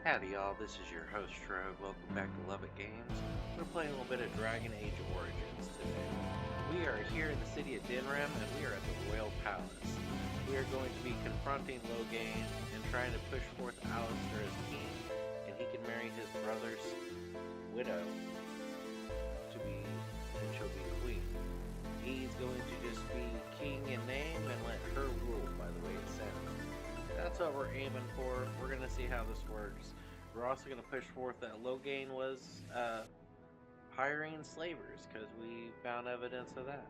Howdy all, this is your host Trove. Welcome back to LovettGamez. We're playing a little bit of Dragon Age Origins today. We are here in the city of Dinram and we are at the Royal Palace. We are going to be confronting Loghain and trying to push forth Alistair as king, and he can marry his brother's widow and she'll be queen. He's going to just be king in name and let her rule, by the way it sounds. That's what we're aiming for. We're going to see how this works. We're also going to push forth that Loghain was hiring slavers, because we found evidence of that.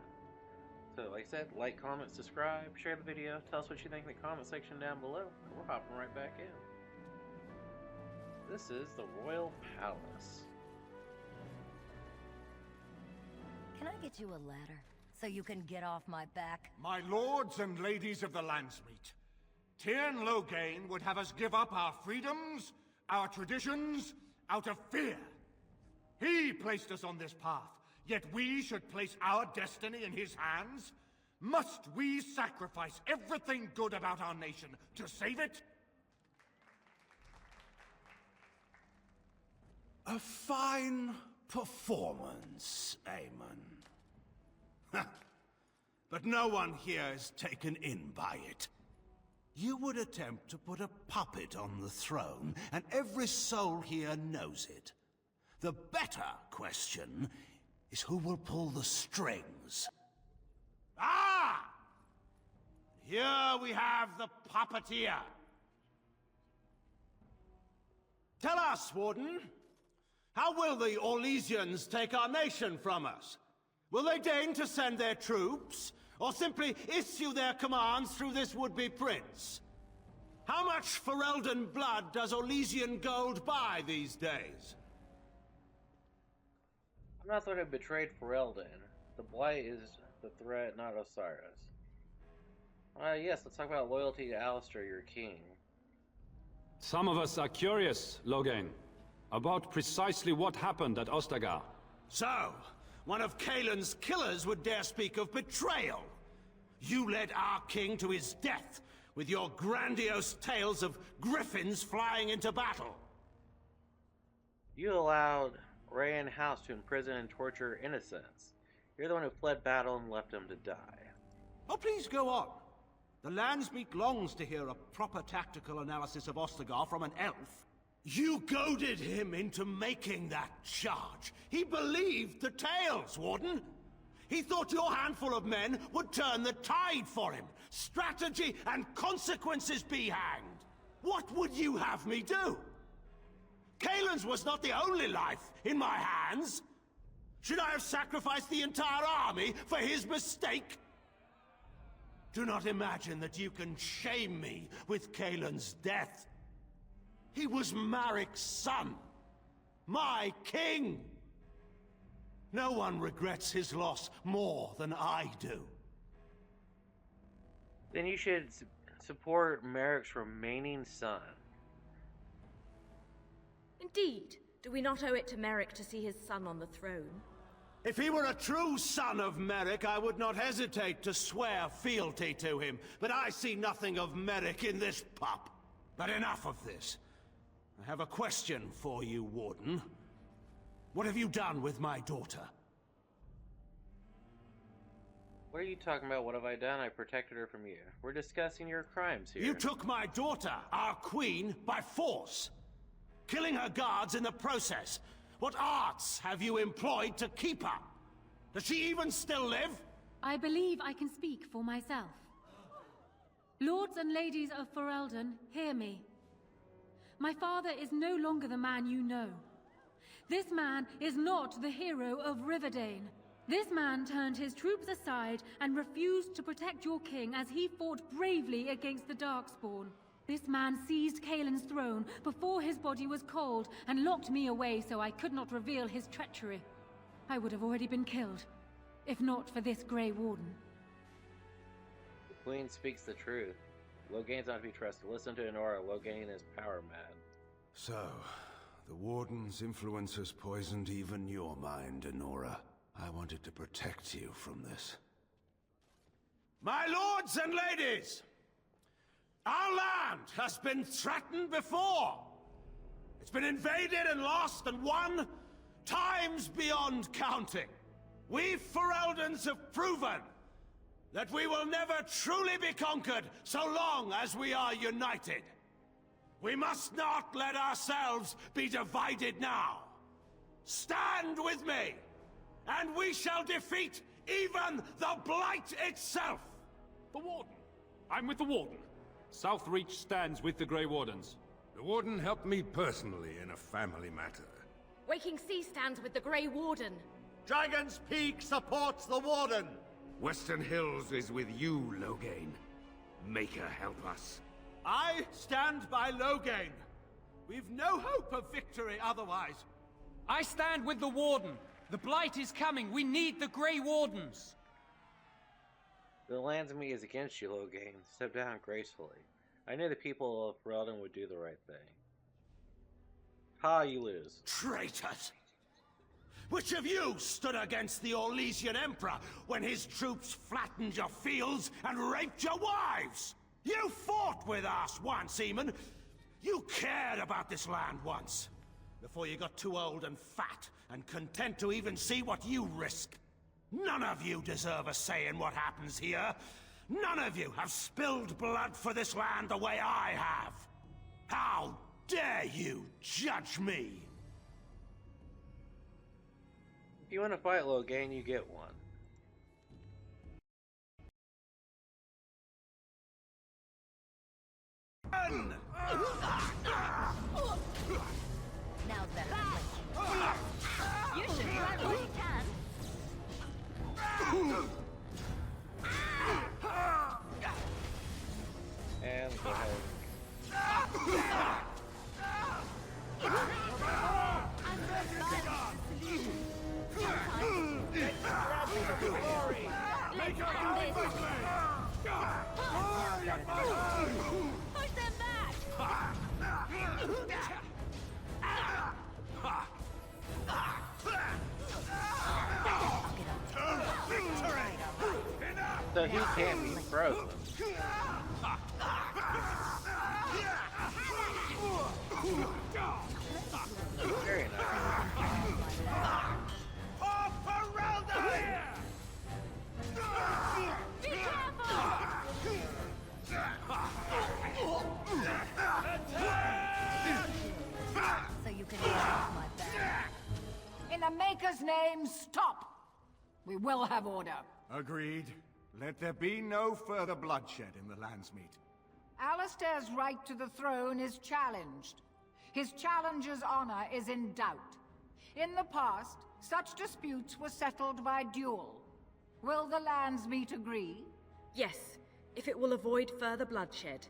So like I said, like, comment, subscribe, share the video, tell us what you think in the comment section down below, and we're hopping right back in. This is the Royal Palace. Can I get you a ladder so you can get off my back? My lords and ladies of the Landsmeet, Tyrn Loghain would have us give up our freedoms, our traditions, out of fear. He placed us on this path, yet we should place our destiny in his hands? Must we sacrifice everything good about our nation to save it? A fine performance, Aemon. But no one here is taken in by it. You would attempt to put a puppet on the throne, and every soul here knows it. The better question is who will pull the strings. Ah! Here we have the puppeteer. Tell us, Warden, how will the Orlesians take our nation from us? Will they deign to send their troops, or simply issue their commands through this would-be prince? How much Ferelden blood does Orlesian gold buy these days? I'm not the one who betrayed Ferelden. The Blight is the threat, not Osiris. Yes, let's talk about loyalty to Alistair, your king. Some of us are curious, Loghain, about precisely what happened at Ostagar. So, one of Cailan's killers would dare speak of betrayal. You led our king to his death with your grandiose tales of griffins flying into battle. You allowed Rayan House to imprison and torture innocents. You're the one who fled battle and left them to die. Oh, please go on. The Landsmeet longs to hear a proper tactical analysis of Ostagar from an elf. You goaded him into making that charge. He believed the tales, Warden. He thought your handful of men would turn the tide for him. Strategy and consequences be hanged. What would you have me do? Cailan's was not the only life in my hands. Should I have sacrificed the entire army for his mistake? Do not imagine that you can shame me with Cailan's death. He was Marik's son. My king. No one regrets his loss more than I do. Then you should support Marik's remaining son. Indeed. Do we not owe it to Marik to see his son on the throne? If he were a true son of Marik, I would not hesitate to swear fealty to him. But I see nothing of Marik in this pup. But enough of this. I have a question for you, Warden. What have you done with my daughter? What are you talking about? What have I done? I protected her from you. We're discussing your crimes here. You took my daughter, our queen, by force. Killing her guards in the process. What arts have you employed to keep her? Does she even still live? I believe I can speak for myself. Lords and ladies of Ferelden, hear me. My father is no longer the man you know. This man is not the hero of Riverdane. This man turned his troops aside and refused to protect your king as he fought bravely against the Darkspawn. This man seized Cailan's throne before his body was cold and locked me away so I could not reveal his treachery. I would have already been killed, if not for this Grey Warden. The Queen speaks the truth. Loghain's not to be trusted. Listen to Enora. Loghain is power mad. So, the Warden's influence has poisoned even your mind, Enora. I wanted to protect you from this. My lords and ladies! Our land has been threatened before! It's been invaded and lost and won times beyond counting. We Fereldans have proven that we will never truly be conquered so long as we are united. We must not let ourselves be divided now. Stand with me, and we shall defeat even the Blight itself! The Warden. I'm with the Warden. Southreach stands with the Grey Wardens. The Warden helped me personally in a family matter. Waking Sea stands with the Grey Warden. Dragon's Peak supports the Warden! Western Hills is with you, Loghain. Make her help us. I stand by Loghain. We've no hope of victory otherwise. I stand with the Warden. The Blight is coming. We need the Grey Wardens. The Landsmeet is against you, Loghain. Step down gracefully. I knew the people of Ferelden would do the right thing. Ha, you lose. Traitors! Which of you stood against the Orlesian Emperor when his troops flattened your fields and raped your wives? You fought with us once, Eamon. You cared about this land once. Before you got too old and fat and content to even see what you risk. None of you deserve a say in what happens here. None of you have spilled blood for this land the way I have. How dare you judge me? If you want to fight, Loghain, you get one. Now's better than later. You should try what you can. And go ahead. Push them back! So he can't be frozen. Very nice. For Ferelden! Be careful! So you can get off my back. In the Maker's name, stop! We will have order. Agreed. Let there be no further bloodshed in the Landsmeet. Alistair's right to the throne is challenged. His challenger's honor is in doubt. In the past, such disputes were settled by duel. Will the Landsmeet agree? Yes, if it will avoid further bloodshed.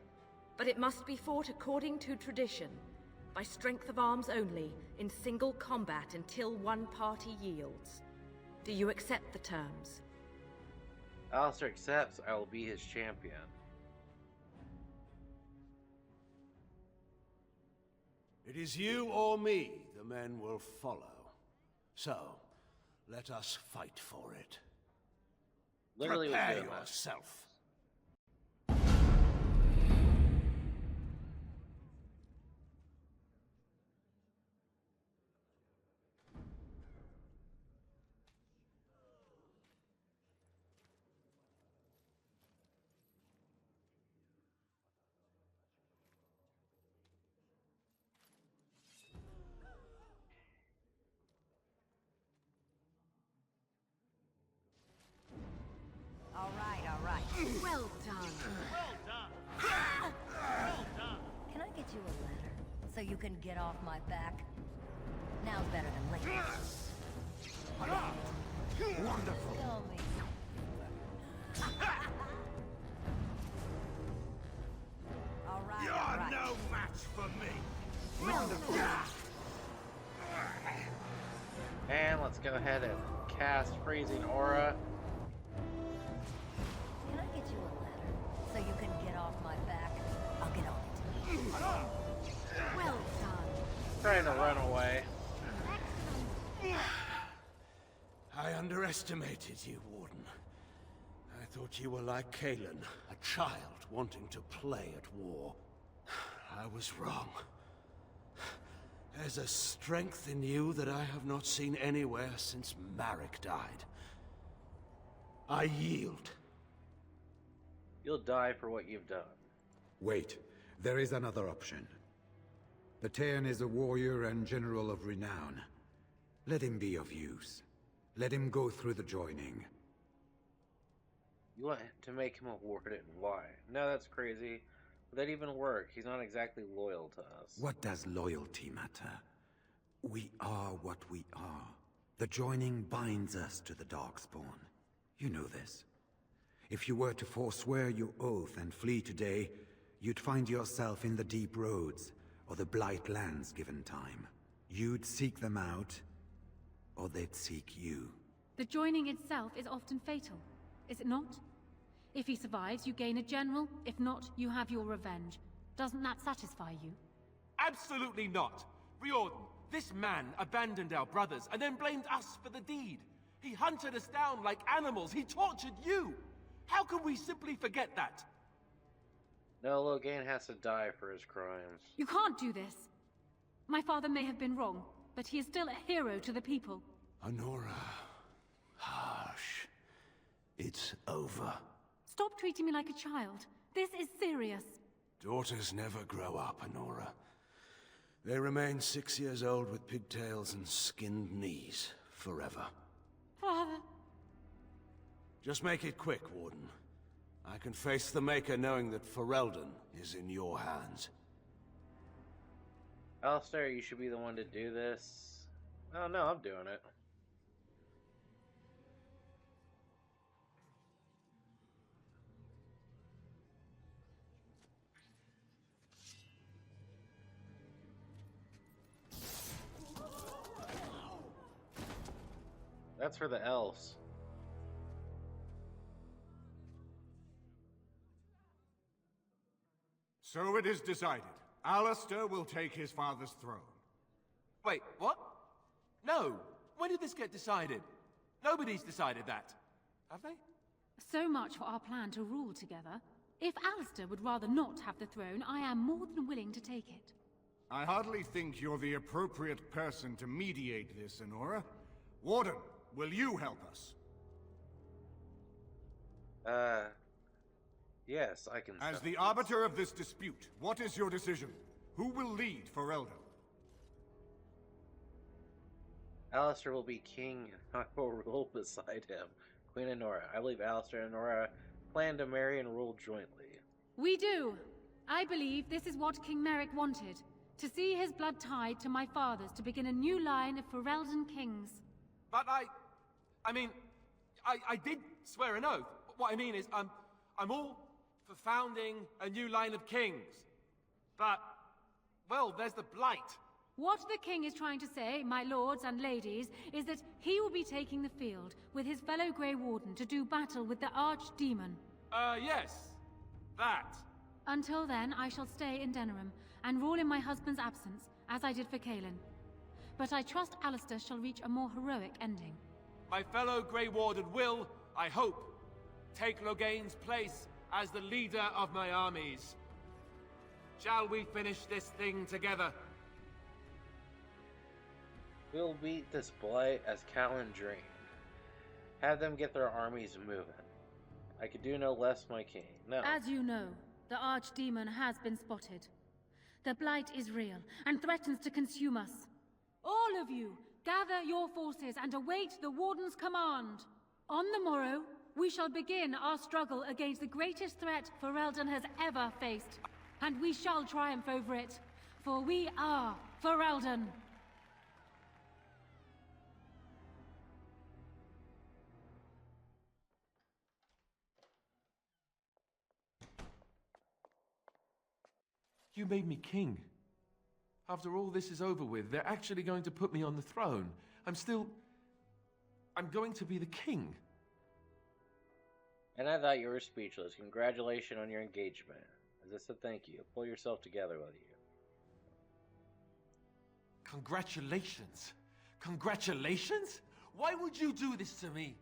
But it must be fought according to tradition, by strength of arms only, in single combat until one party yields. Do you accept the terms? Alistair accepts. I will be his champion. It is you or me the men will follow. So, let us fight for it. Literally was Prepare doing that. yourself. All right. Well done. Can I get you a ladder so you can get off my back? Now's better than later. Wonderful. Tell me. All right. You're no match for me. And let's go ahead and cast Freezing Aura. Can I get you a ladder so you can get off my back? I'll get on it. Well done. Trying to run away. I underestimated you, Warden. I thought you were like Kalen, a child wanting to play at war. I was wrong. There's a strength in you that I have not seen anywhere since Marek died. I yield. You'll die for what you've done. Wait, there is another option. The Terran is a warrior and general of renown. Let him be of use. Let him go through the joining. You want to make him a warden? Why? No, that's crazy. Would that even work? He's not exactly loyal to us. What does loyalty matter? We are what we are. The joining binds us to the Darkspawn. You know this. If you were to forswear your oath and flee today, you'd find yourself in the Deep Roads, or the Blight Lands given time. You'd seek them out, or they'd seek you. The joining itself is often fatal, is it not? If he survives, you gain a general. If not, you have your revenge. Doesn't that satisfy you? Absolutely not! Riordan, this man abandoned our brothers and then blamed us for the deed. He hunted us down like animals. He tortured you! How can we simply forget that? No, Logain has to die for his crimes. You can't do this. My father may have been wrong, but he is still a hero to the people. Honora... Hush. It's over. Stop treating me like a child. This is serious. Daughters never grow up, Honora. They remain 6 years old with pigtails and skinned knees, forever. Father... Just make it quick, Warden. I can face the Maker knowing that Ferelden is in your hands. Alistair, you should be the one to do this. Oh no, I'm doing it. That's for the elves. So it is decided. Alistair will take his father's throne. Wait, what? No! When did this get decided? Nobody's decided that. Have they? So much for our plan to rule together. If Alistair would rather not have the throne, I am more than willing to take it. I hardly think you're the appropriate person to mediate this, Honora. Warden, will you help us? Yes, I can. As the arbiter of this dispute, what is your decision? Who will lead Ferelden? Alistair will be king, and I will rule beside him. Queen Honora. I believe Alistair and Honora plan to marry and rule jointly. We do. I believe this is what King Merrick wanted. To see his blood tied to my father's to begin a new line of Ferelden kings. But I mean, I did swear an oath. What I mean is, I'm all for founding a new line of kings. But, well, there's the Blight. What the king is trying to say, my lords and ladies, is that he will be taking the field with his fellow Grey Warden to do battle with the Archdemon. Yes. That. Until then, I shall stay in Denerim and rule in my husband's absence, as I did for Kaelin. But I trust Alistair shall reach a more heroic ending. My fellow Grey Warden will, I hope, take Logain's place as the leader of my armies. Shall we finish this thing together? We'll beat this blight as Callan drained. Have them get their armies moving. I could do no less, my king. No. As you know, the Archdemon has been spotted. The blight is real and threatens to consume us. All of you, gather your forces and await the Warden's command. On the morrow, we shall begin our struggle against the greatest threat Ferelden has ever faced. And we shall triumph over it, for we are Ferelden. You made me king. After all this is over with, they're actually going to put me on the throne. I'm going to be the king. And I thought you were speechless. Congratulations on your engagement. As I said, thank you. Pull yourself together, will you? Congratulations. Congratulations? Why would you do this to me?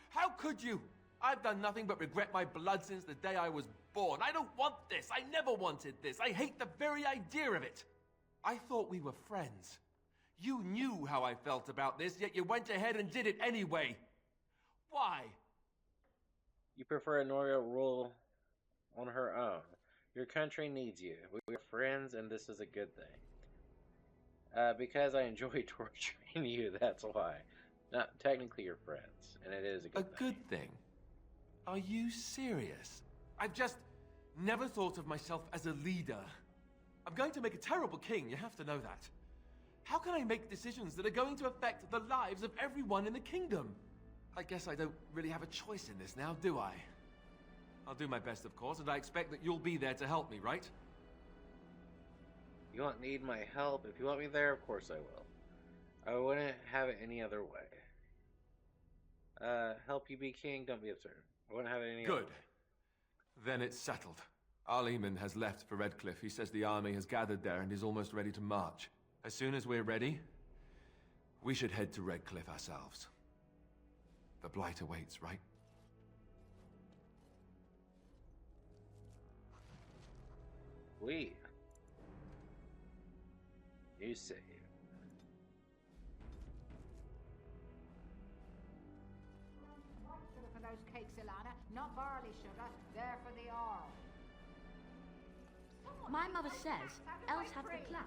How could you? I've done nothing but regret my blood since the day I was born. I don't want this. I never wanted this. I hate the very idea of it. I thought we were friends. You knew how I felt about this, yet you went ahead and did it anyway. Why? You prefer Honoria rule on her own. Your country needs you. We're friends, and this is a good thing. Because I enjoy torturing you, that's why. Not technically you're friends, and it is a good thing. A good thing? Are you serious? I've just never thought of myself as a leader. I'm going to make a terrible king, you have to know that. How can I make decisions that are going to affect the lives of everyone in the kingdom? I guess I don't really have a choice in this now, do I? I'll do my best, of course, and I expect that you'll be there to help me, right? You won't need my help. If you want me there, of course I will. I wouldn't have it any other way. Help you be king? Don't be absurd. I wouldn't have it any other way. Good. Then it's settled. Arleman has left for Redcliffe. He says the army has gathered there and is almost ready to march. As soon as we're ready, we should head to Redcliffe ourselves. The Blight awaits, right? We. You say. White sugar for those cakes, Ilana, not barley sugar. They're for the Arl. My mother says elves have the clap.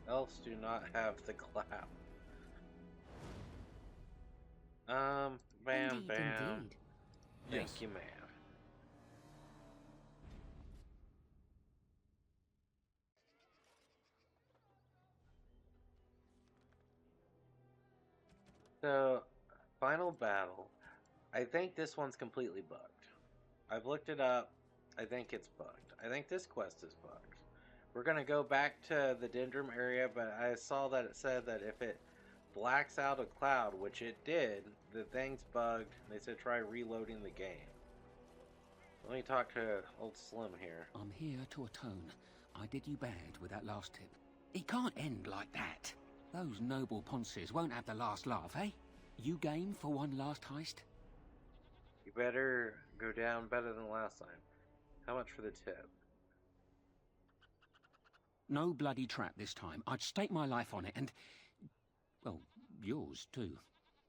Elves do not have the clap. Bam, Indeed, bam. indeed. Thank Yes. you, ma'am. So, final battle. I think this one's completely bugged. I've looked it up. I think it's bugged. I think this quest is bugged. We're gonna go back to the Dendrum area, but I saw that it said that if it blacks out a cloud, which it did, the thing's bugged. They said try reloading the game. Let me talk to old Slim here. I'm here to atone. I did you bad with that last tip. It can't end like that. Those noble ponces won't have the last laugh, eh? You game for one last heist? You better go down better than last time. How much for the tip? No bloody trap this time. I'd stake my life on it and... well, yours too.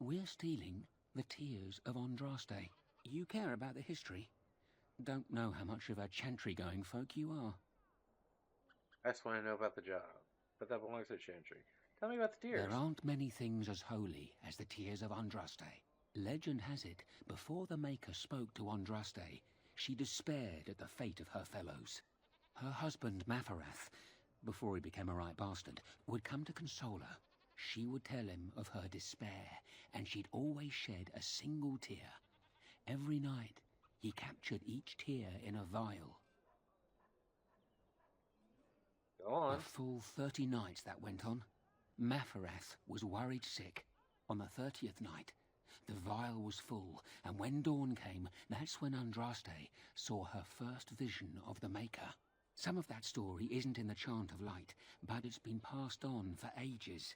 We're stealing the tears of Andraste. You care about the history? Don't know how much of a chantry-going folk you are. I just want to know about the job. But that belongs to Chantry. Tell me about the tears. There aren't many things as holy as the tears of Andraste. Legend has it, before the Maker spoke to Andraste, she despaired at the fate of her fellows. Her husband, Mafarath, before he became a right bastard, would come to console her. She would tell him of her despair, and she'd always shed a single tear. Every night, he captured each tear in a vial. Go on. A full 30 nights that went on. Mafarath was worried sick. On the 30th night, the vial was full, and when dawn came, that's when Andraste saw her first vision of the Maker. Some of that story isn't in the Chant of Light, but it's been passed on for ages.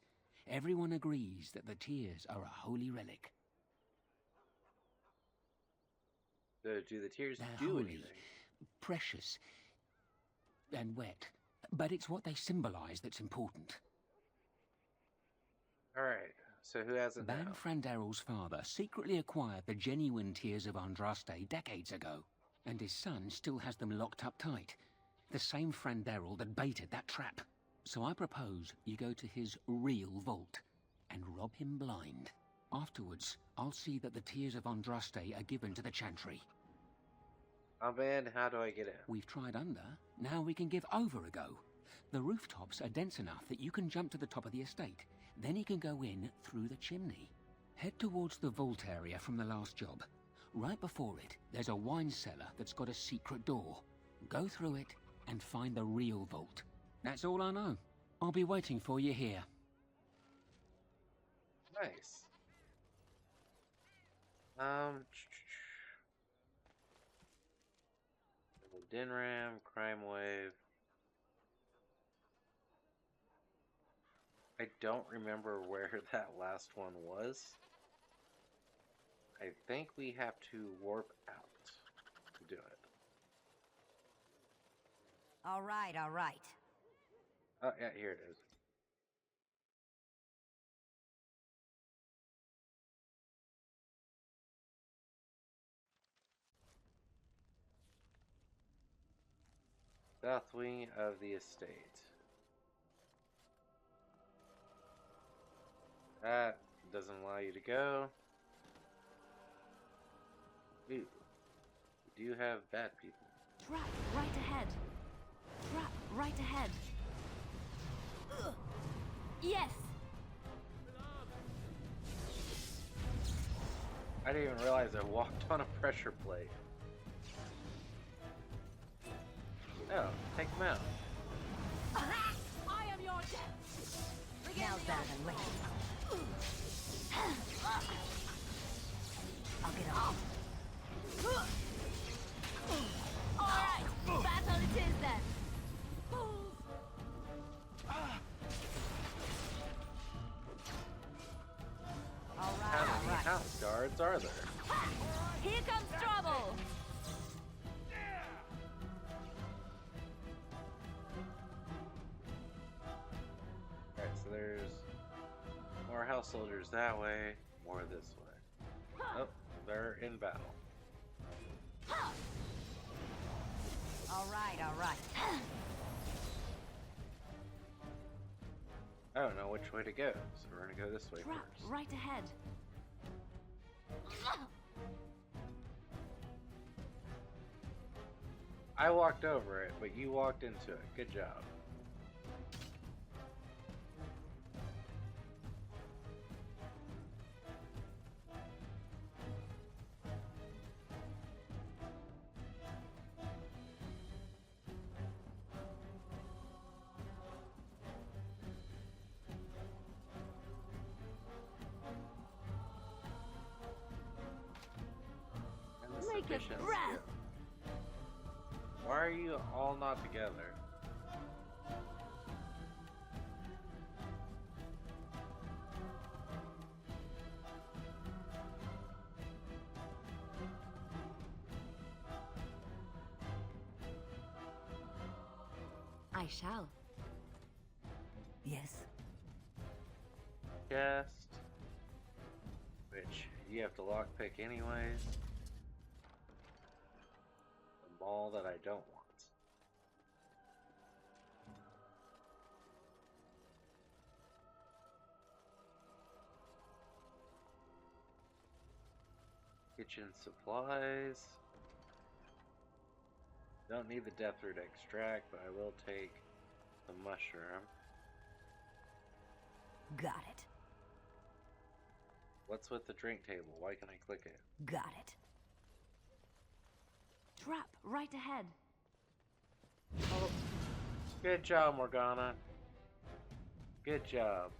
Everyone agrees that the tears are a holy relic. Do the tears They're do holy, anything? precious, and wet. But it's what they symbolize that's important. Alright, so who has it Ban now? Frandarel's father secretly acquired the genuine tears of Andraste decades ago, and his son still has them locked up tight. The same Frandarel that baited that trap. So I propose you go to his real vault and rob him blind. Afterwards, I'll see that the tears of Andraste are given to the Chantry. I'm in. How do I get in? We've tried under, now we can give over a go. The rooftops are dense enough that you can jump to the top of the estate. Then you can go in through the chimney. Head towards the vault area from the last job. Right before it, there's a wine cellar that's got a secret door. Go through it and find the real vault. That's all I know. I'll be waiting for you here. Nice. Dinram, Crime Wave. I don't remember where that last one was. I think we have to warp out to do it. All right, all right. Oh, yeah, here it is. South wing of the estate. That doesn't allow you to go. Ooh. We do have bad people. Trap right ahead. Trap right ahead. Ugh. Yes! I didn't even realize I walked on a pressure plate. No, take him out. I am your death! Now's better than later. I'll get off. Alright, battle it is then! How many house guards are there? Here comes trouble! Alright, so there's more house soldiers that way, more this way. Oh, they're in battle. Alright, alright. I don't know which way to go, so we're gonna go this way Trap first. right ahead. I walked over it, but you walked into it. Good job. Like a Sufficient breath! skill. Why are you all not together? I shall. Yes. Chest. Which you have to lockpick anyways. The ball that I don't want. Kitchen supplies. Don't need the death root extract, but I will take the mushroom. Got it. What's with the drink table? Why can I click it? Got it. Trap right ahead. Oh. Good job, Morgana. Good job.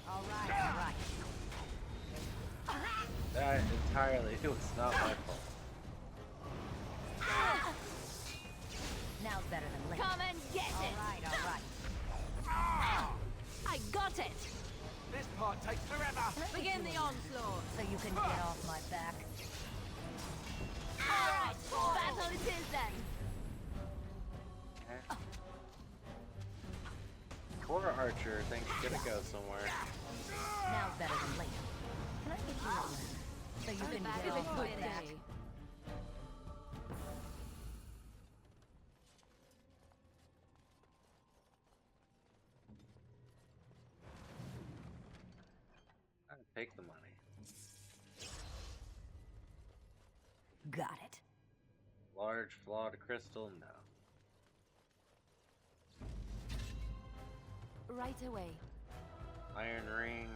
Alright. That entirely, it was not my fault. Now's better than later. Come and get it! Alright. I got it! This part takes forever! Begin the onslaught! So you can get off my back. Alright, battle it is then! Okay. Poor Archer thinks he's gonna go somewhere. Now's better than later. Can I get you a ladder? So you can get off my back. Take the money. Got it. Large flawed crystal? No. Right away. Iron ring?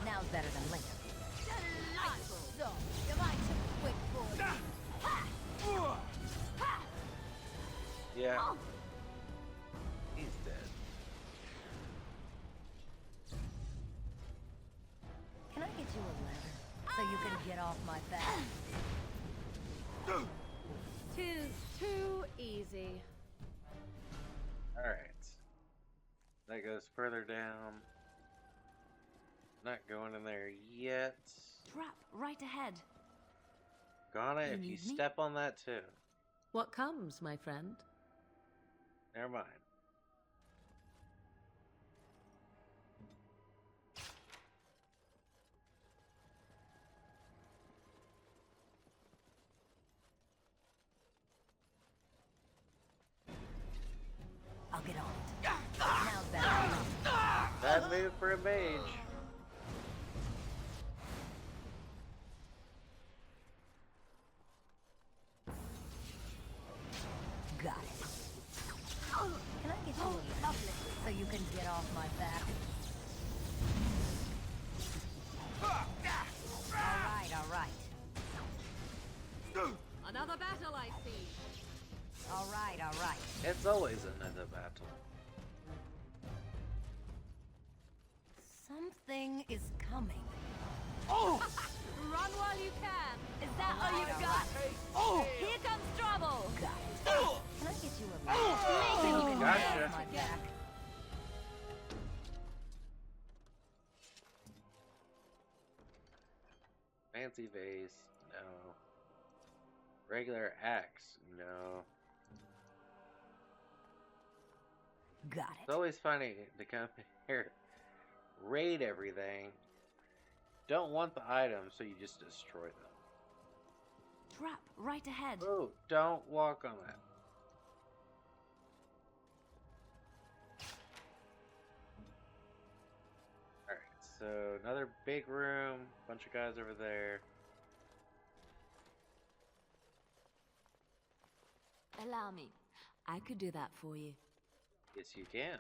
Now's better than later. Delightful! So, you might have quick for Yeah. He's dead. Can I get you a ladder? So you can get off my back. Too easy. Alright. That goes further down. Not going in there yet. Trap right ahead. Gonna You if you need me? step on that too. What comes, my friend? Never mind. I'll get on it. Now's better. Bad move for a mage. Got it. Can I get you a lift so you can get off my back? All right. Another battle, I see. All right. It's always another battle. Something is coming. Oh! Run while you can. Is that all you got? Oh! Here comes trouble. Got it. Can I get you a lift so you can Gotcha. get off my back? Fancy vase, no. Regular axe, no. Got It's always funny to come here, raid everything. Don't want the items, so you just destroy them. Trap right ahead. Oh, don't walk on that. Alright, so another big room, bunch of guys over there. Allow me. I could do that for you. Yes, you can.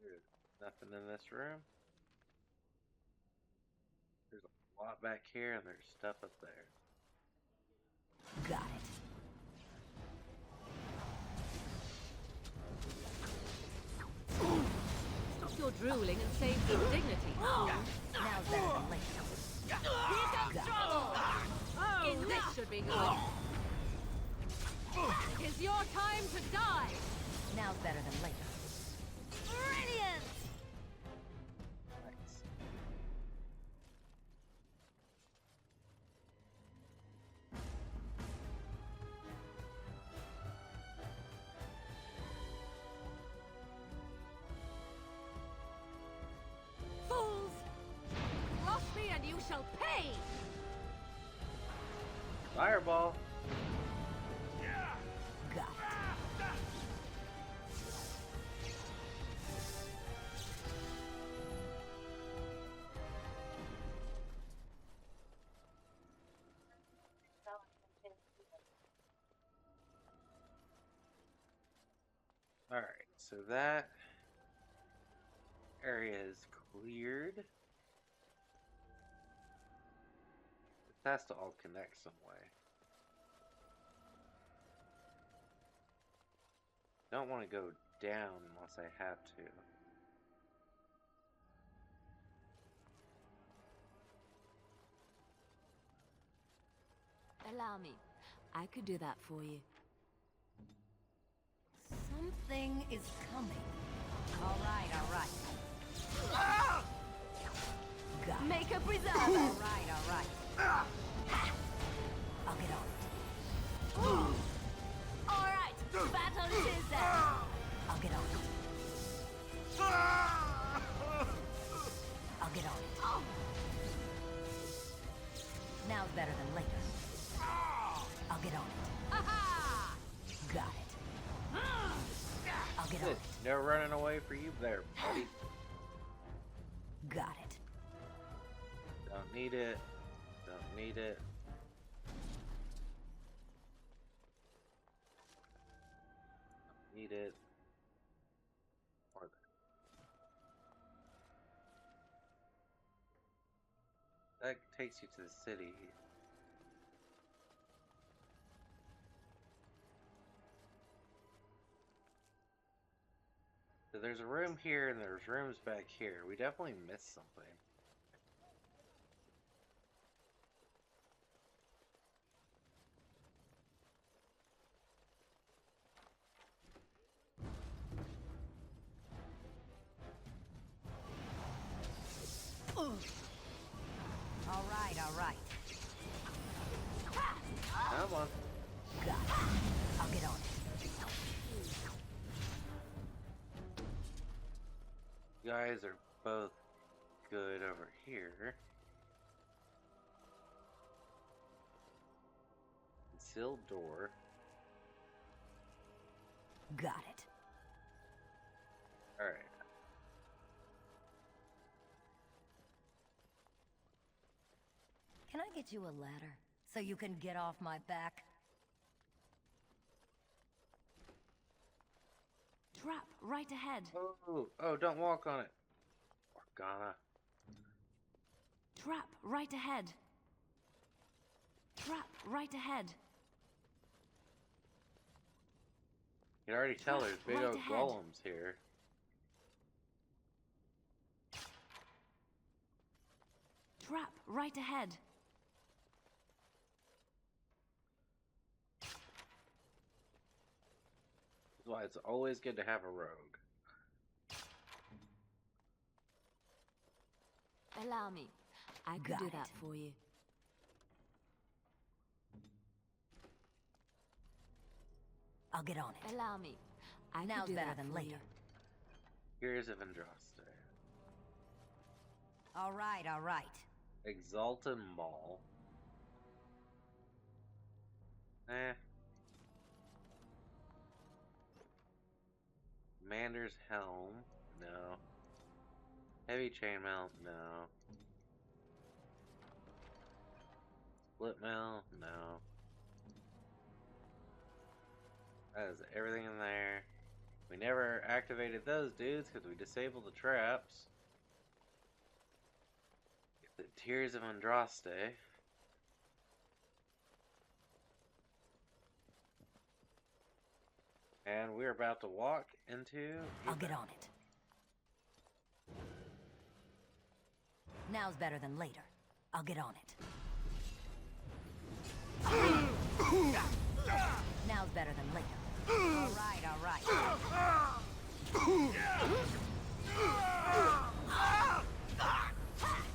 There's nothing in this room. There's a lot back here, and there's stuff up there. Got it. Stop your drooling and save your dignity. Now's better than later. Here comes trouble. Oh, this should be good. It's your time to die. Now's better than later. Brilliant. Nice. Fools. Cross me and you shall pay. Fireball. Got it. Alright, so that area is cleared. This has to all connect some way. Don't want to go down unless I have to. Allow me. I could do that for you. Something is coming. All right. Got it. Make a preserve. All right. I'll get on it. All right. Battle it is then. I'll get on it. I'll get on it. Oh. Now's better than later. I'll get on it. Aha. Got it. I'll get on Good. it. No running away for you there, buddy. Got it. Don't need it. Don't need it. Don't need it. Or that takes you to the city. To So there's a room here and there's rooms back here. We definitely missed something. All right. Come on. Got it. I'll get on it. You guys are both good over here. Concealed door. Got it. Alright. Can I get you a ladder so you can get off my back? Trap right ahead. Oh, don't walk on it. Organa. Trap right ahead. Trap right ahead. You can already tell there's big Right old ahead. golems here. Trap right ahead. That's why it's always good to have a rogue. Allow me. I could Got do it. that for you. I'll get on it. Allow me. I Now's could do better that than for later. you. Here's of Andraste. All right. Exalted Mall. Eh. Commander's Helm. No. Heavy Chainmail. No. Split Mill. No. That is everything in there. We never activated those dudes because we disabled the traps. The Tears of Andraste. And we're about to walk into... I'll get on it. Now's better than later. I'll get on it. Now's better than later. All right.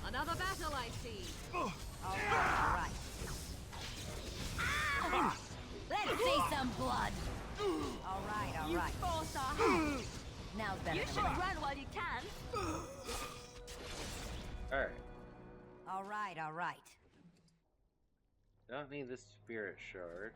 Another battle, I see. All right. Let's see some blood. All right. You force our hand. Now's better You than should later. run while you can. Alright. All right. Don't need this spirit shard.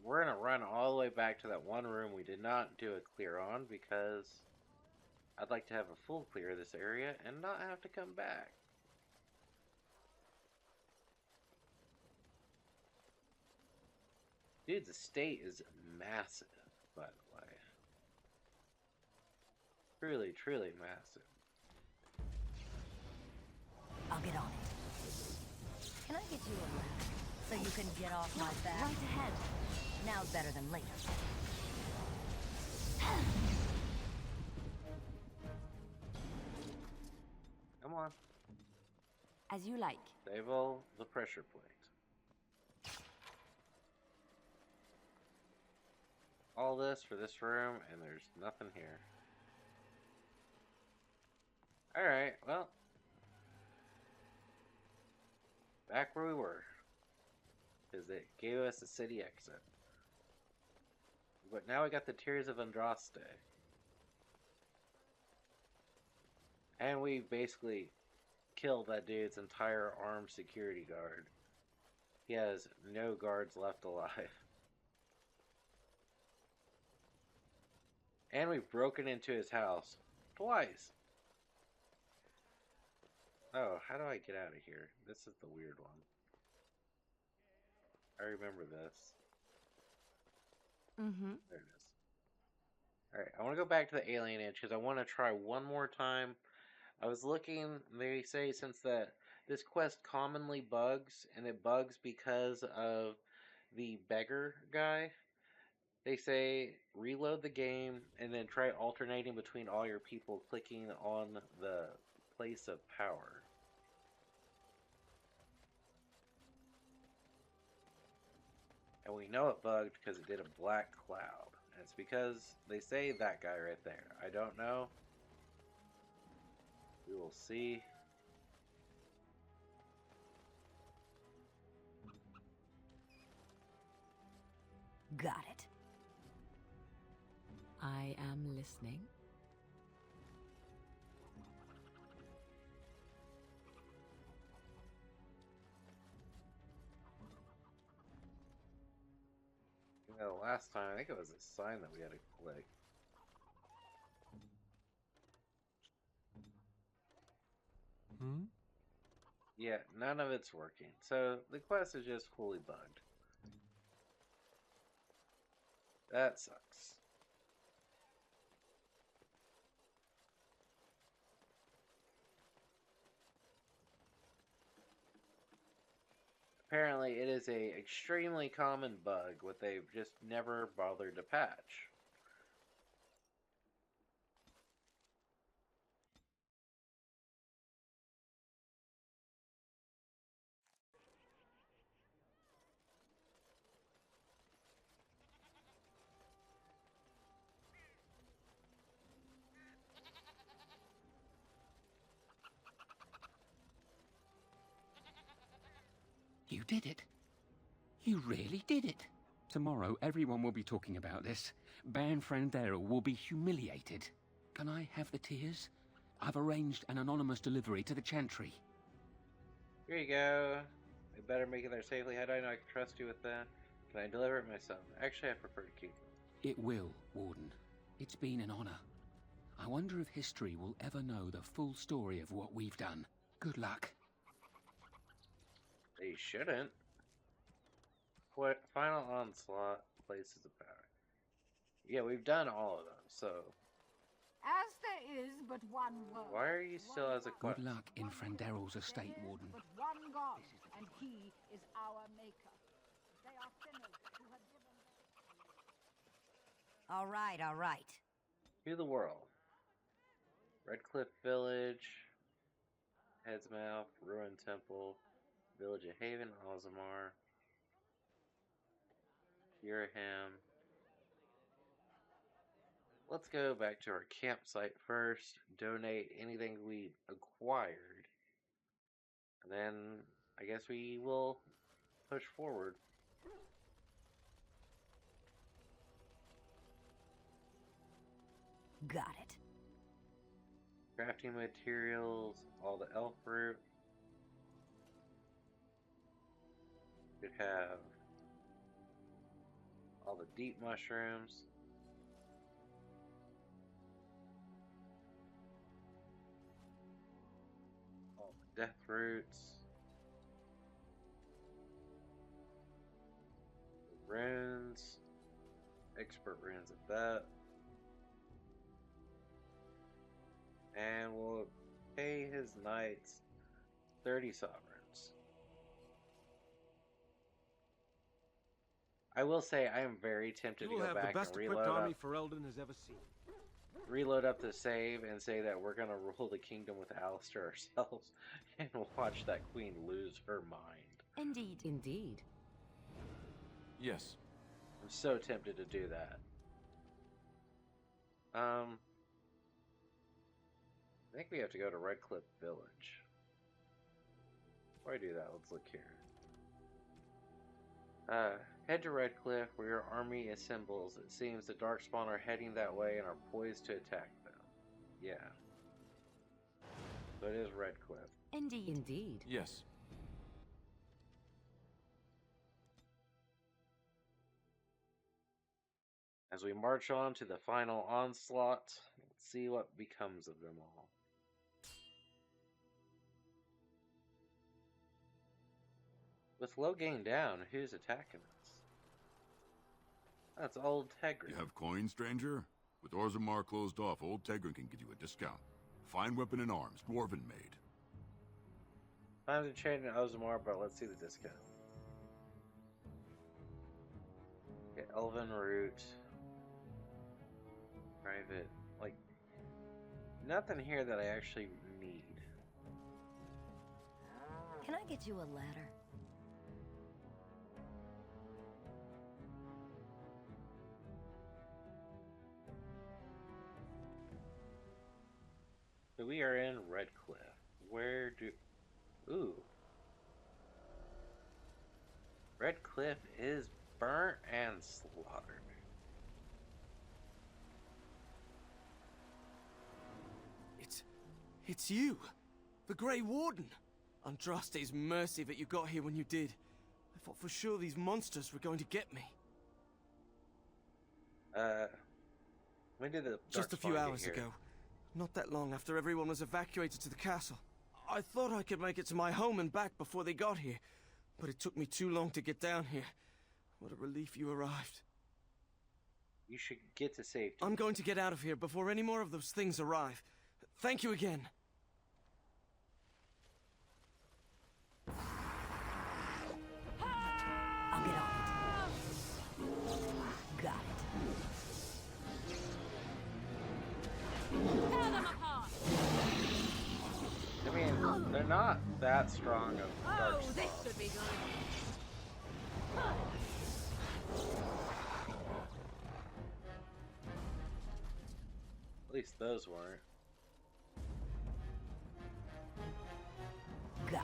We're gonna run all the way back to that one room we did not do a clear on because I'd like to have a full clear of this area and not have to come back. Dude's estate is massive, by the way. Truly massive. I'll get on it. Can I get you a ladder so you can get off my back? Right ahead. Now's better than later. Come on. As you like. Disable the pressure plate. All this for this room, and there's nothing here. Alright, well. Back where we were. Because it gave us a city exit. But now we got the Tears of Andraste. And we basically killed that dude's entire armed security guard. He has no guards left alive. And we've broken into his house. Twice. Oh, how do I get out of here? This is the weird one. I remember this. Mm-hmm. There it is. Alright, I want to go back to the alien edge because I want to try one more time. I was looking, they say since the This quest commonly bugs, and it bugs because of the beggar guy. They say reload the game and then try alternating between all your people clicking on the place of power. And we know it bugged because it did a black cloud. And it's because they say that guy right there. I don't know. We will see. Got it. I am listening. You know, last time, I think it was a sign that we had to click. Hmm? Yeah, none of it's working. So the quest is just fully bugged. That sucks. Apparently, it is a extremely common bug, what they've just never bothered to patch. You did it. You really did it. Tomorrow, everyone will be talking about this. Ban Frandero will be humiliated. Can I have the tears? I've arranged an anonymous delivery to the Chantry. Here you go. I better make it there safely. How do I know I can trust you with that? Can I deliver it myself? Actually, I prefer to keep it. It will, Warden. It's been an honor. I wonder if history will ever know the full story of what we've done. Good luck. They shouldn't. Final onslaught, places of power. Yeah, we've done all of them, so... As there is but one world. Why are you still as a quest? Good luck in Frandero's estate, Warden. But one God, and he is our maker. They are sinners who have given... All right. To the world. Redcliffe Village, Headsmouth, Ruined Temple, Village of Haven, Ozamar, Uraham. Let's go back to our campsite first, donate anything we acquired, and then I guess we will push forward. Got it. Crafting materials, all the elf fruit. Could have all the deep mushrooms. All the death roots. The runes. Expert runes at that. And we'll pay his knights 30 sovereigns. I will say I am very tempted to go back and reload the best equipped army Ferelden has ever seen. Reload up the save and say that we're gonna rule the kingdom with Alistair ourselves and watch that queen lose her mind. Indeed. Yes. I'm so tempted to do that. I think we have to go to Redcliffe Village. Before I do that, let's look here. Head to Redcliffe, where your army assembles. It seems the Darkspawn are heading that way and are poised to attack them. Yeah. So it is Redcliffe. Indeed. Yes. As we march on to the final onslaught, let's see what becomes of them all. With Loghain down, who's attacking us? That's old Tegrin. You have coin, stranger? With Orzammar closed off, old Tegrin can give you a discount. Fine weapon and arms, dwarven made. Time to change in Ozamar, but let's see the discount. Okay, Elven Route. Private. Like, nothing here that I actually need. Can I get you a ladder? So we are in Redcliffe. Where do... Ooh. Redcliffe is burnt and slaughtered. It's you! The Grey Warden! Andraste's mercy that you got here when you did. I thought for sure these monsters were going to get me. When did the Just a few hours ago. Not that long after everyone was evacuated to the castle. I thought I could make it to my home and back before they got here. But it took me too long to get down here. What a relief you arrived. You should get to safety. I'm going to get out of here before any more of those things arrive. Thank you again. I'll get on it. Got it. Tear them apart! I mean, they're not that strong of dark Oh, this spots. should be good. At least those weren't. Got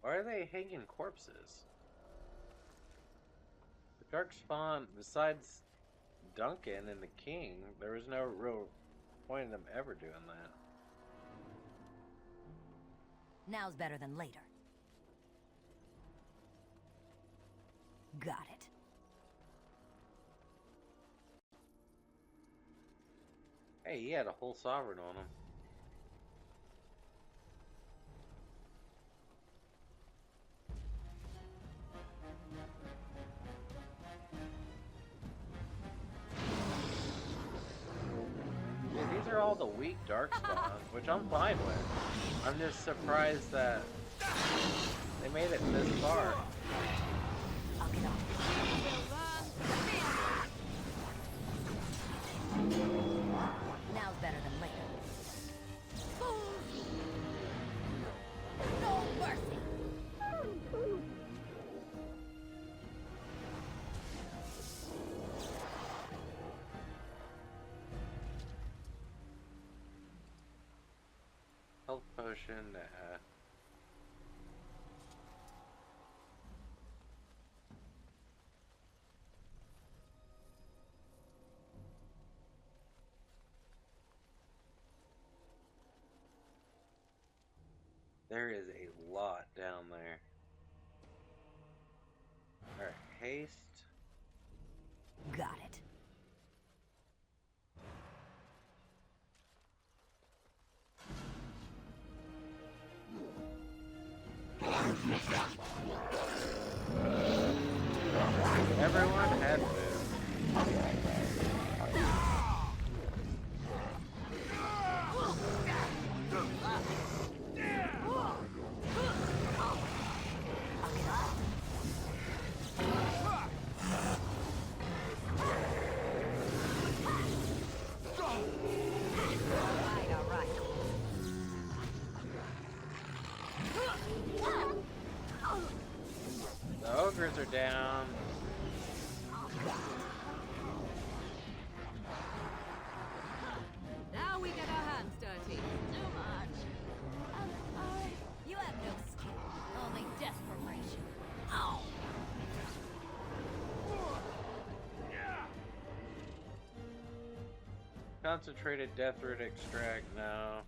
Why are they hanging corpses? The Darkspawn, besides Duncan and the King, there was no real point in them ever doing that. Now's better than later. Got it. Hey, he had a whole sovereign on him. Yeah, these are all the weak Darkspawn, which I'm fine with. I'm just surprised that they made it this far. Now's better than later. No mercy. Health potion, There is a lot down there. Alright, haste. Got it. Everyone had food. The ogres are down. Now we get our hands dirty. Too much. You have no skill, only desperation. Ow! Concentrated death root extract now.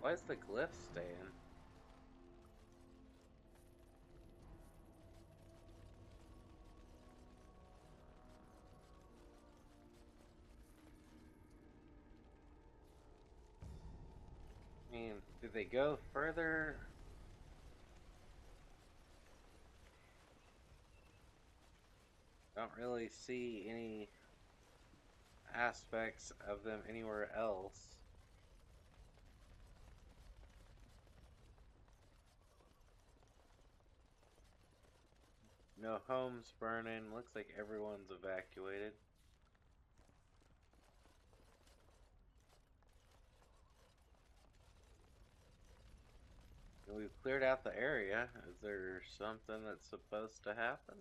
Why is the glyph staying? Did they go further? Don't really see any aspects of them anywhere else. No homes burning. Looks like everyone's evacuated. We've cleared out the area. Is there something that's supposed to happen?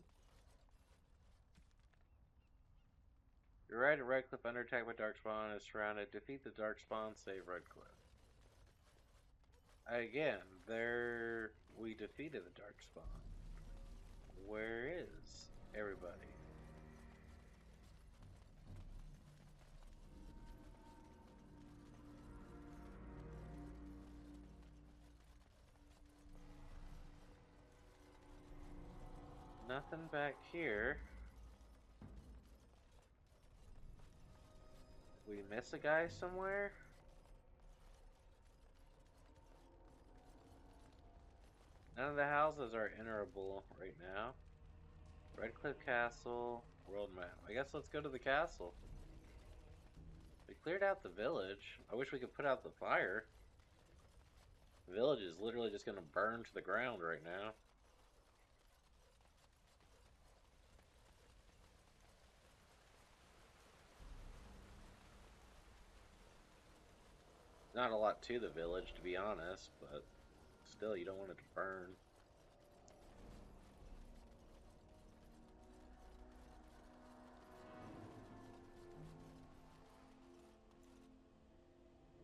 You're right at Redcliffe, under attack by Darkspawn, is surrounded. Defeat the Darkspawn, save Redcliffe. Again, there we defeated the Darkspawn. Where is everybody? Nothing back here. Did we miss a guy somewhere? None of the houses are enterable right now. Redcliffe Castle, world map. I guess let's go to the castle. We cleared out the village. I wish we could put out the fire. The village is literally just going to burn to the ground right now. Not a lot to the village, to be honest, but still, you don't want it to burn.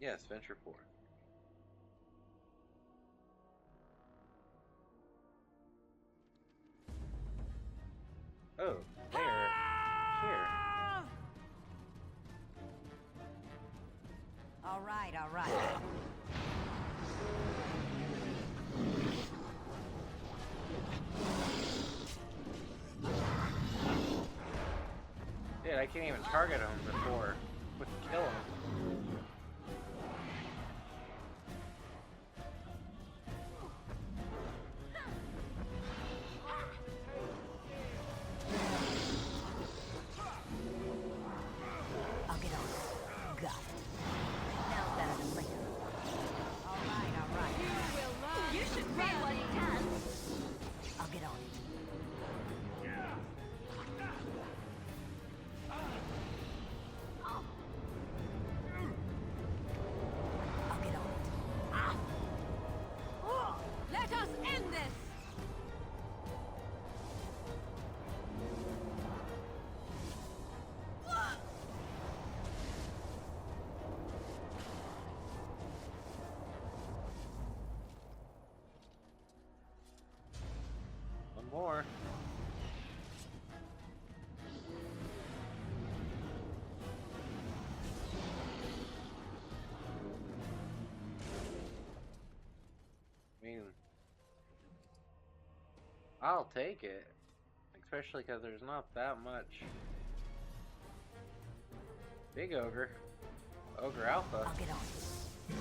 Yes, venture forth. Oh, there. Here. All right, all right. Dude, I can't even target him before. But kill him. I'll get on it. Got it. Now better than later. All right. You will learn. You should run while you can. I'll get on it. I'll get on it. Let us end this. One more. I mean, I'll take it. Especially because there's not that much. Big Ogre. Ogre Alpha. I'll get on it.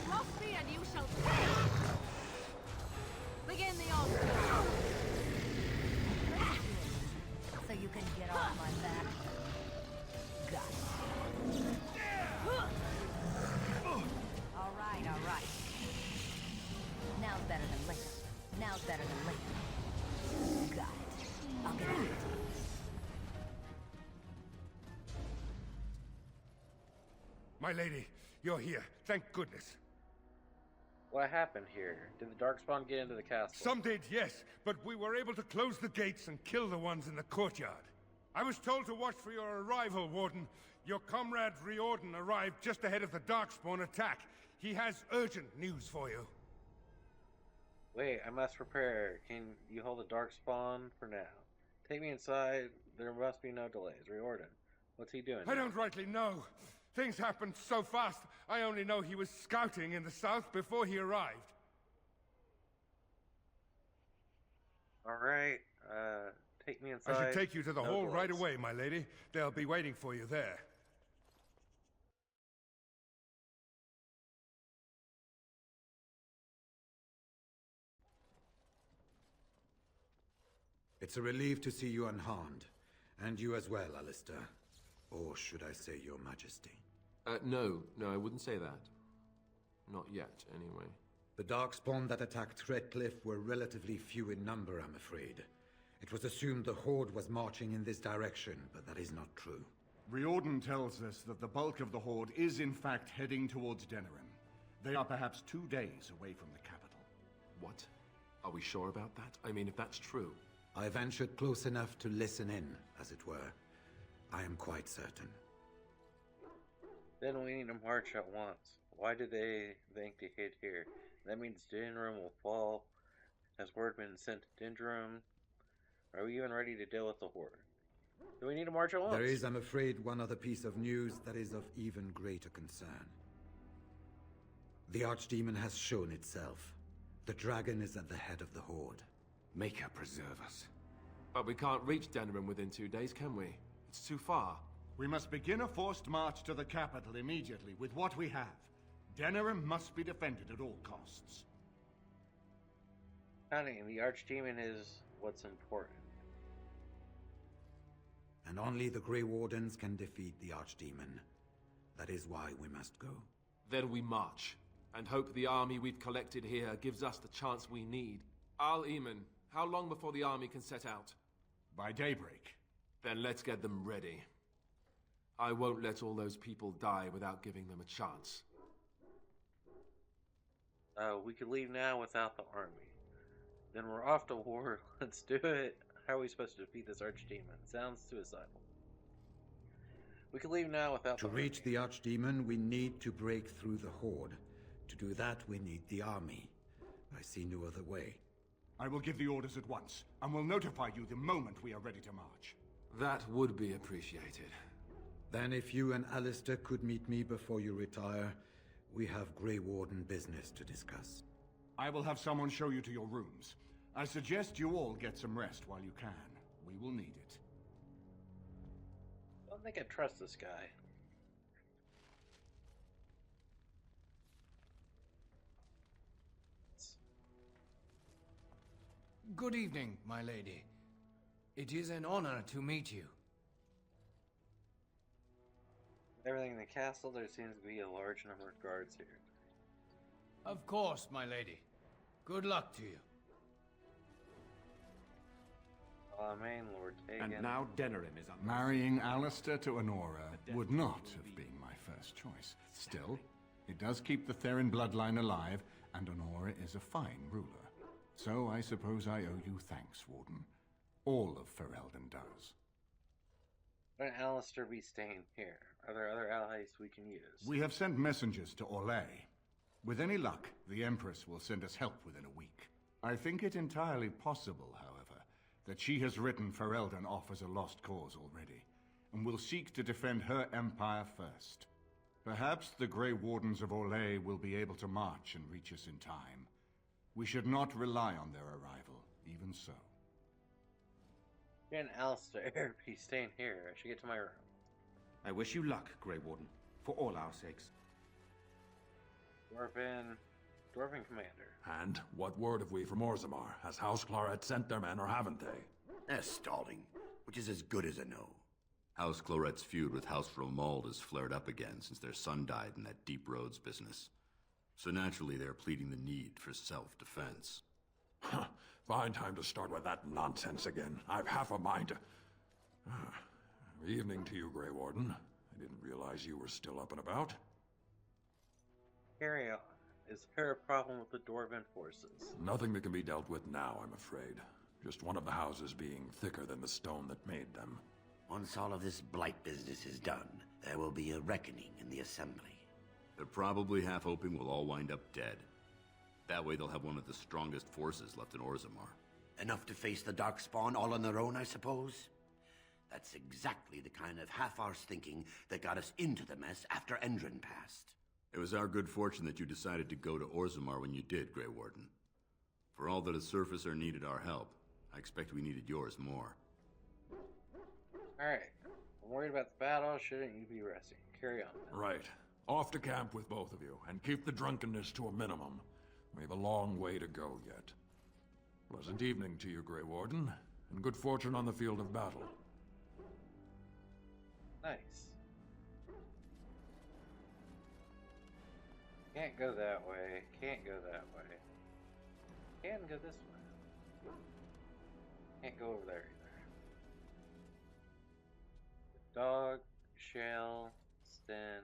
Cross me and you shall pay. Begin the onslaught. So you can get off my back. Got it. All right. Now's better than later. Now's better than later. Got it. I'll get on it. My lady, you're here. Thank goodness. What happened here? Did the Darkspawn get into the castle? Some did, yes, but we were able to close the gates and kill the ones in the courtyard. I was told to watch for your arrival, Warden. Your comrade Riordan arrived just ahead of the Darkspawn attack. He has urgent news for you. Wait, I must prepare. Can you hold the Darkspawn for now? Take me inside. There must be no delays. Riordan, what's he doing? I don't rightly know. Things happened so fast, I only know he was scouting in the south before he arrived. Alright, take me inside. I should take you to the No hall delays. right away, my lady. They'll be waiting for you there. It's a relief to see you unharmed. And you as well, Alistair. Or should I say your majesty? No, I wouldn't say that. Not yet, anyway. The Darkspawn that attacked Redcliffe were relatively few in number, I'm afraid. It was assumed the Horde was marching in this direction, but that is not true. Riordan tells us that the bulk of the Horde is in fact heading towards Denerim. They are perhaps 2 days away from the capital. What? Are we sure about that? I mean, if that's true... I ventured close enough to listen in, as it were. I am quite certain. Then we need to march at once. Why do they think to hit here? That means Denerim will fall. Has word been sent to Denerim? Are we even ready to deal with the Horde? Do we need to march at once? There is, I'm afraid, one other piece of news that is of even greater concern. The Archdemon has shown itself. The dragon is at the head of the Horde. Maker preserve us. But we can't reach Denerim within 2 days, can we? It's too far. We must begin a forced march to the capital immediately with what we have. Denerim must be defended at all costs. Honey, the Archdemon is what's important. And only the Grey Wardens can defeat the Archdemon. That is why we must go. Then we march, and hope the army we've collected here gives us the chance we need. Al-Eamon, how long before the army can set out? By daybreak. Then let's get them ready. I won't let all those people die without giving them a chance. We could leave now without the army. Then we're off to war. Let's do it. How are we supposed to defeat this Archdemon? Sounds suicidal. We could leave now without To reach the Archdemon, we need to break through the Horde. To do that, we need the army. I see no other way. I will give the orders at once, and will notify you the moment we are ready to march. That would be appreciated. Then if you and Alistair could meet me before you retire, we have Grey Warden business to discuss. I will have someone show you to your rooms. I suggest you all get some rest while you can. We will need it. I don't think I trust this guy. Good evening, my lady. It is an honor to meet you. Everything in the castle, there seems to be a large number of guards here. Of course, my lady. Good luck to you. Amen, Lord Tegan. And now Denerim is under... Marrying Alistair to Honora would not have been my first choice. Still, it does keep the Therin bloodline alive, and Honora is a fine ruler. So I suppose I owe you thanks, Warden. All of Ferelden does. Why don't Alistair be staying here? Are there other allies we can use? We have sent messengers to Orlais. With any luck, the Empress will send us help within a week. I think it entirely possible, however, that she has written Ferelden off as a lost cause already, and will seek to defend her empire first. Perhaps the Grey Wardens of Orlais will be able to march and reach us in time. We should not rely on their arrival, even so. Me and Alistair be staying here. I should get to my room. I wish you luck, Grey Warden, for all our sakes. Dwarven commander. And what word have we from Orzammar? Has House Claret sent their men, or haven't they? They're stalling, which is as good as a no. House Claret's feud with House Romald has flared up again since their son died in that Deep Roads business. So naturally they're pleading the need for self-defense. Fine time to start with that nonsense again. I've half a mind to... Evening to you, Grey Warden. I didn't realize you were still up and about. Carry on. Is there a problem with the Dwarven forces? Nothing that can be dealt with now, I'm afraid. Just one of the houses being thicker than the stone that made them. Once all of this blight business is done, there will be a reckoning in the Assembly. They're probably half hoping we'll all wind up dead. That way they'll have one of the strongest forces left in Orzammar. Enough to face the Darkspawn all on their own, I suppose? That's exactly the kind of half-arsed thinking that got us into the mess after Endrin passed. It was our good fortune that you decided to go to Orzammar when you did, Grey Warden. For all that a surfacer needed our help, I expect we needed yours more. Alright. I'm worried about the battle. Shouldn't you be resting? Carry on. Right. Off to camp with both of you, and keep the drunkenness to a minimum. We have a long way to go yet. Pleasant evening to you, Grey Warden. and good fortune on the field of battle. Nice. Can't go that way. Can't go that way. Can go this way. Can't go over there either. Dog, Shell, Sten,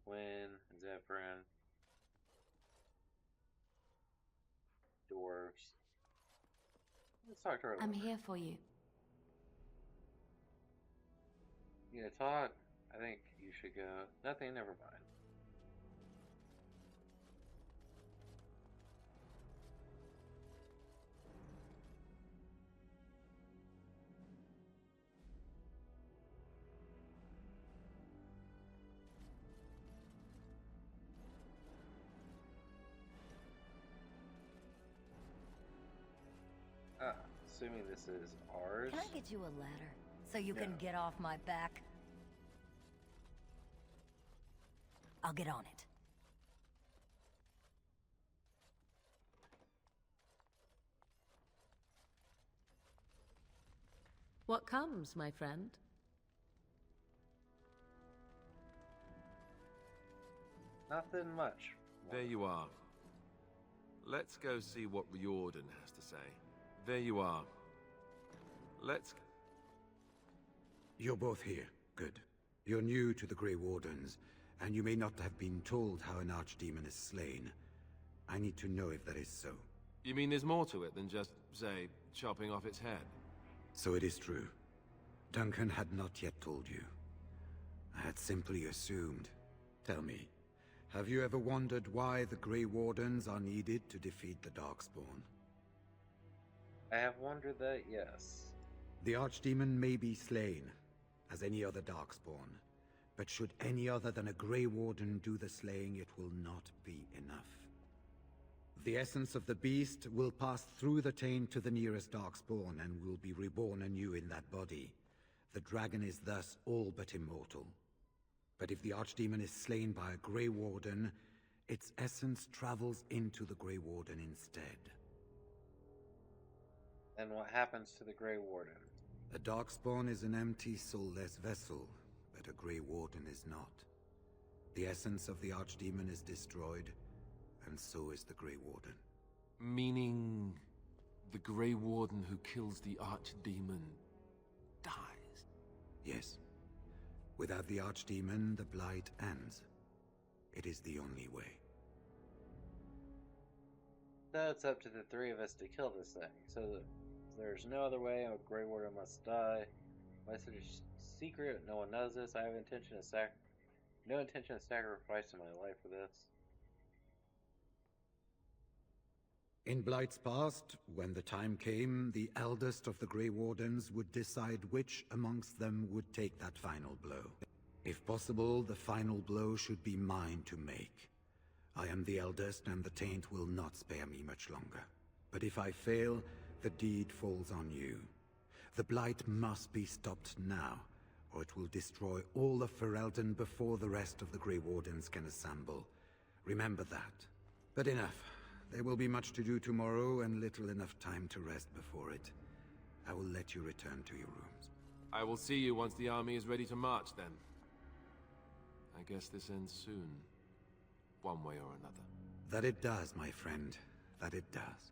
Wynn, Zephyrin, dwarves. Let's talk to her. I'm here for you. You gonna talk? I think you should go. Nothing, never mind. Assuming this is ours. Can I get you a ladder so you can get off my back? I'll get on it. What comes, my friend? Nothing much. There you are. Let's go see what Riordan has to say. There you are. Let's... You're both here. Good. You're new to the Grey Wardens, and you may not have been told how an archdemon is slain. I need to know if that is so. You mean there's more to it than just, say, chopping off its head? So it is true. Duncan had not yet told you. I had simply assumed. Tell me, have you ever wondered why the Grey Wardens are needed to defeat the Darkspawn? I have wondered that, yes. The Archdemon may be slain, as any other Darkspawn, but should any other than a Grey Warden do the slaying, it will not be enough. The essence of the beast will pass through the taint to the nearest Darkspawn and will be reborn anew in that body. The dragon is thus all but immortal. But if the Archdemon is slain by a Grey Warden, its essence travels into the Grey Warden instead. And what happens to the Grey Warden? A Darkspawn is an empty, soulless vessel, but a Grey Warden is not. The essence of the Archdemon is destroyed, and so is the Grey Warden. Meaning... the Grey Warden who kills the Archdemon... dies? Yes. Without the Archdemon, the Blight ends. It is the only way. So it's up to the three of us to kill this thing. So there's no other way. A Grey Warden must die. My secret. No one knows this. I have no intention of sacrificing my life for this. In Blight's past, when the time came, the eldest of the Grey Wardens would decide which amongst them would take that final blow. If possible, the final blow should be mine to make. I am the eldest, and the taint will not spare me much longer. But if I fail, the deed falls on you. The Blight must be stopped now, or it will destroy all of Ferelden before the rest of the Grey Wardens can assemble. Remember that. But enough. There will be much to do tomorrow, and little enough time to rest before it. I will let you return to your rooms. I will see you once the army is ready to march, then. I guess this ends soon. One way or another. That it does, my friend. That it does.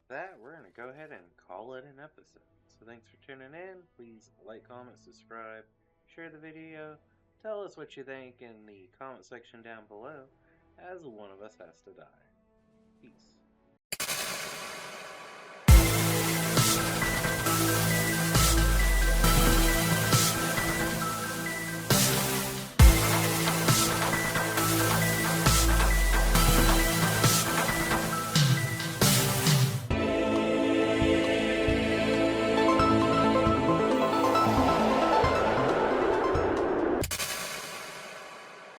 That, we're going to go ahead and call it an episode. So thanks for tuning in. Please like, comment, subscribe, share the video. Tell us what you think in the comment section down below, as one of us has to die. Peace.